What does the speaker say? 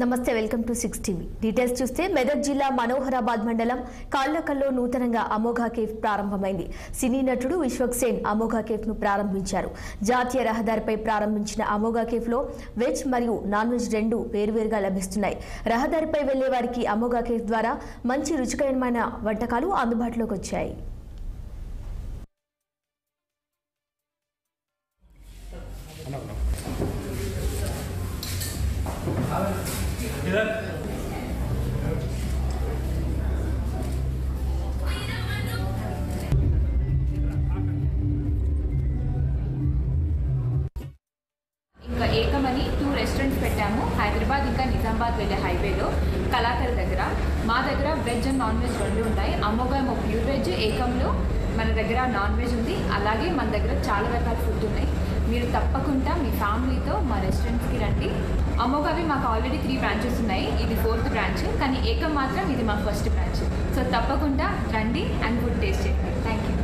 నమస్తే welcome to 6 TV details చూస్తే మెదక్ జిల్లా మనోహరాబాద్ మండలం కాళ్ళకల్లో నూతనంగా అమోఘా కేఫ్ ప్రారంభమైంది. సినీ నటుడు విశ్వక్సేన్ అమోఘా కేఫ్ ను ప్రారంభించారు. జాతీయ రహదారిపై ప్రారంభించిన అమోఘా కేఫ్ లో వెజ్ మరియు నాన్ వెజ్ రెండు వేరువేరుగా లభిస్తున్నాయి. రహదారిపై వెళ్లే వారికి అమోఘా కేఫ్ ద్వారా మంచి రుచికరమైన వంటకాలు అందుబాటులోకి వచ్చాయి. ఇంకా ఏకమని 2 రెస్టారెంట్స్ పెట్టాము. హైదరాబాద్ ఇంకా నిజామాబాద్ వెళ్ళే హైవేలో కళాకర్ దగ్గర. మా దగ్గర వెజ్ అండ్ నాన్ వెజ్ రెండు ఉంటాయి. అమోఘా ఏమో ప్యూర్ వెజ్, ఏకంలో మన దగ్గర నాన్ వెజ్ ఉంది. అలాగే మన దగ్గర చాలా రకాల ఫుడ్ ఉన్నాయి. మీరు తప్పకుండా మీ ఫ్యామిలీతో మా రెస్టారెంట్స్కి రండి. అమోఘావి మాకు ఆల్రెడీ 3 బ్రాంచెస్ ఉన్నాయి. ఇది 4th బ్రాంచ్, కానీ ఏకం మాత్రం ఇది మా ఫస్ట్ బ్రాంచ్. సో తప్పకుండా రండి అండ్ ఫుడ్ టేస్ట్ చేయండి. Thank you.